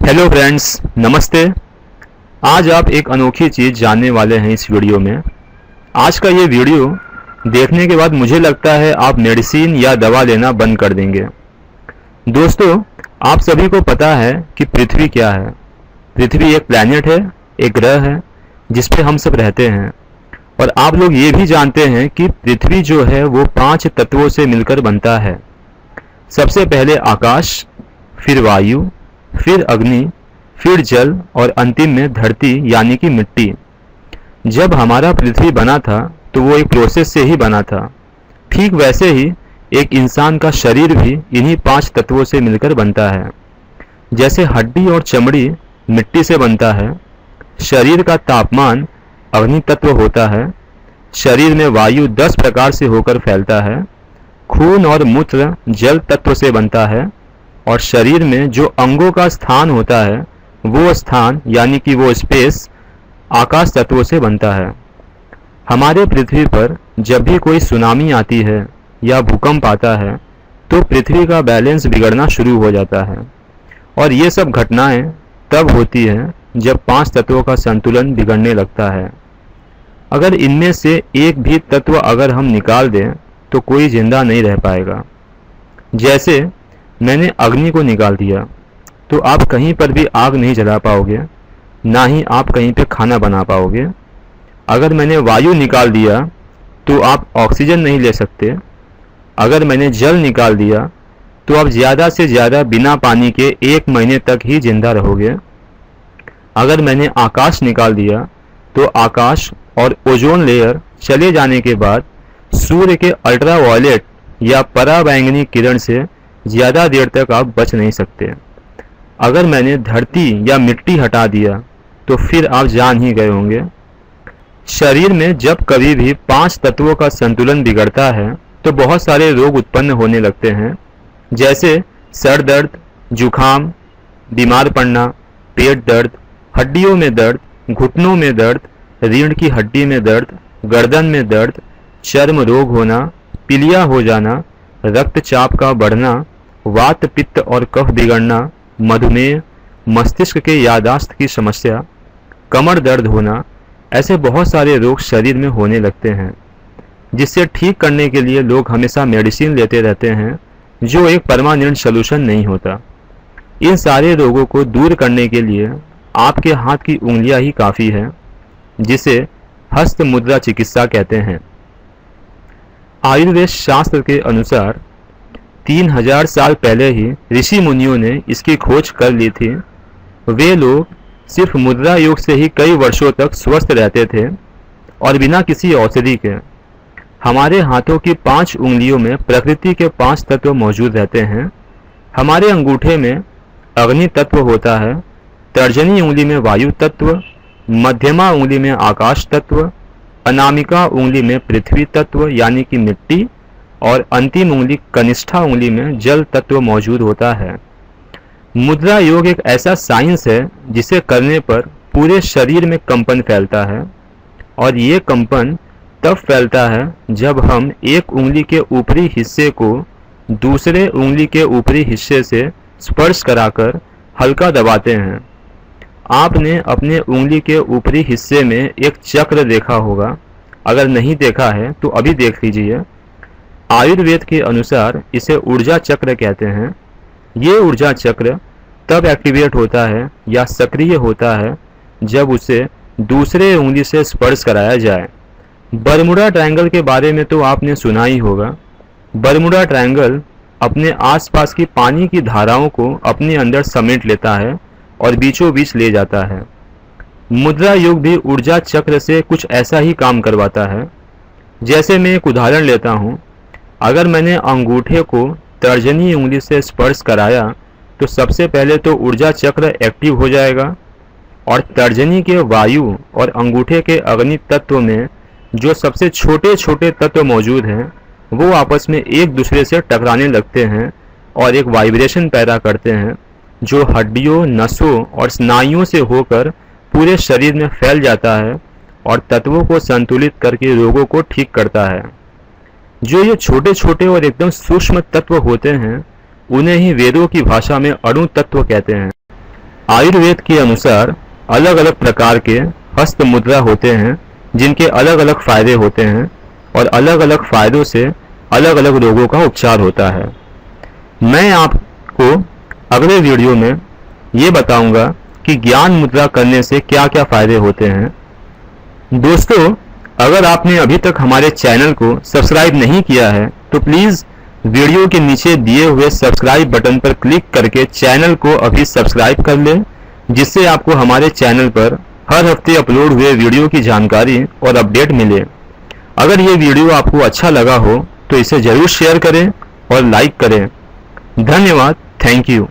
Hello friends, नमस्ते। आज आप एक अनोखी चीज़ जानने वाले हैं इस वीडियो में। आज का ये वीडियो देखने के बाद मुझे लगता है आप मेडिसिन या दवा लेना बंद कर देंगे। दोस्तों, आप सभी को पता है कि पृथ्वी क्या है। पृथ्वी एक प्लैनेट है, एक ग्रह है जिस पे हम सब रहते हैं। और आप लोग ये भी जानते हैं कि पृथ्वी जो है वो 5 तत्वों से मिलकर बनता है। सबसे पहले आकाश, फिर वायु, फिर अग्नि, फिर जल और अंतिम में धरती यानी कि मिट्टी। जब हमारा पृथ्वी बना था तो वो एक प्रोसेस से ही बना था। ठीक वैसे ही एक इंसान का शरीर भी इन्हीं 5 तत्वों से मिलकर बनता है। जैसे हड्डी और चमड़ी मिट्टी से बनता है, शरीर का तापमान अग्नि तत्व होता है, शरीर में वायु 10 प्रकार से होकर फैलता है, खून और मूत्र जल तत्व से बनता है और शरीर में जो अंगों का स्थान होता है वो स्थान यानी कि वो स्पेस आकाश तत्वों से बनता है। हमारे पृथ्वी पर जब भी कोई सुनामी आती है या भूकंप आता है तो पृथ्वी का बैलेंस बिगड़ना शुरू हो जाता है। और ये सब घटनाएं तब होती हैं जब 5 तत्वों का संतुलन बिगड़ने लगता है। अगर इनमें से एक भी तत्व अगर हम निकाल दें तो कोई जिंदा नहीं रह पाएगा। जैसे मैंने अग्नि को निकाल दिया तो आप कहीं पर भी आग नहीं जला पाओगे, ना ही आप कहीं पे खाना बना पाओगे। अगर मैंने वायु निकाल दिया तो आप ऑक्सीजन नहीं ले सकते। अगर मैंने जल निकाल दिया तो आप ज़्यादा से ज़्यादा बिना पानी के 1 महीने तक ही जिंदा रहोगे। अगर मैंने आकाश निकाल दिया तो आकाश और ओजोन लेयर चले जाने के बाद सूर्य के अल्ट्रावायलेट या पराबैंगनी किरण से ज़्यादा देर तक आप बच नहीं सकते। अगर मैंने धरती या मिट्टी हटा दिया तो फिर आप जान ही गए होंगे। शरीर में जब कभी भी 5 तत्वों का संतुलन बिगड़ता है तो बहुत सारे रोग उत्पन्न होने लगते हैं। जैसे सर दर्द, जुखाम, बीमार पड़ना, पेट दर्द, हड्डियों में दर्द, घुटनों में दर्द, रीढ़ की हड्डी में दर्द, गर्दन में दर्द, चर्म रोग होना, पीलिया हो जाना, रक्तचाप का बढ़ना, वात पित्त और कफ बिगड़ना, मधुमेह, मस्तिष्क के याददाश्त की समस्या, कमर दर्द होना, ऐसे बहुत सारे रोग शरीर में होने लगते हैं जिससे ठीक करने के लिए लोग हमेशा मेडिसिन लेते रहते हैं जो एक परमानेंट सलूशन नहीं होता। इन सारे रोगों को दूर करने के लिए आपके हाथ की उंगलियां ही काफ़ी है, जिसे हस्त मुद्रा चिकित्सा कहते हैं। आयुर्वेद शास्त्र के अनुसार 3000 साल पहले ही ऋषि मुनियों ने इसकी खोज कर ली थी। वे लोग सिर्फ मुद्रा योग से ही कई वर्षों तक स्वस्थ रहते थे और बिना किसी औषधि के। हमारे हाथों की 5 उंगलियों में प्रकृति के 5 तत्व मौजूद रहते हैं। हमारे अंगूठे में अग्नि तत्व होता है, तर्जनी उंगली में वायु तत्व, मध्यमा उंगली में आकाश तत्व, अनामिका उंगली में पृथ्वी तत्व यानी कि मिट्टी और अंतिम उंगली कनिष्ठा उंगली में जल तत्व मौजूद होता है। मुद्रा योग एक ऐसा साइंस है जिसे करने पर पूरे शरीर में कंपन फैलता है और ये कंपन तब फैलता है जब हम एक उंगली के ऊपरी हिस्से को दूसरे उंगली के ऊपरी हिस्से से स्पर्श कराकर हल्का दबाते हैं। आपने अपने उंगली के ऊपरी हिस्से में एक चक्र देखा होगा, अगर नहीं देखा है तो अभी देख लीजिए। आयुर्वेद के अनुसार इसे ऊर्जा चक्र कहते हैं। ये ऊर्जा चक्र तब एक्टिवेट होता है या सक्रिय होता है जब उसे दूसरे उंगली से स्पर्श कराया जाए। बरमुडा ट्रायंगल के बारे में तो आपने सुना ही होगा। बरमुडा ट्रायंगल अपने आसपास की पानी की धाराओं को अपने अंदर समेट लेता है और बीचों बीच ले जाता है। मुद्रा योग भी ऊर्जा चक्र से कुछ ऐसा ही काम करवाता है। जैसे मैं एक उदाहरण लेता हूँ। अगर मैंने अंगूठे को तर्जनी उंगली से स्पर्श कराया तो सबसे पहले तो ऊर्जा चक्र एक्टिव हो जाएगा और तर्जनी के वायु और अंगूठे के अग्नि तत्व में जो सबसे छोटे छोटे तत्व मौजूद हैं वो आपस में एक दूसरे से टकराने लगते हैं और एक वाइब्रेशन पैदा करते हैं जो हड्डियों, नसों और स्नायुओं से होकर पूरे शरीर में फैल जाता है और तत्वों को संतुलित करके रोगों को ठीक करता है। जो ये छोटे छोटे और एकदम सूक्ष्म तत्व होते हैं उन्हें ही वेदों की भाषा में अणु तत्व कहते हैं। आयुर्वेद के अनुसार अलग अलग प्रकार के हस्त मुद्रा होते हैं जिनके अलग अलग फायदे होते हैं और अलग अलग फायदों से अलग अलग रोगों का उपचार होता है। मैं आपको अगले वीडियो में ये बताऊंगा कि ज्ञान मुद्रा करने से क्या क्या फायदे होते हैं। दोस्तों, अगर आपने अभी तक हमारे चैनल को सब्सक्राइब नहीं किया है तो प्लीज़ वीडियो के नीचे दिए हुए सब्सक्राइब बटन पर क्लिक करके चैनल को अभी सब्सक्राइब कर लें, जिससे आपको हमारे चैनल पर हर हफ्ते अपलोड हुए वीडियो की जानकारी और अपडेट मिले। अगर ये वीडियो आपको अच्छा लगा हो तो इसे ज़रूर शेयर करें और लाइक करें। धन्यवाद। Thank you.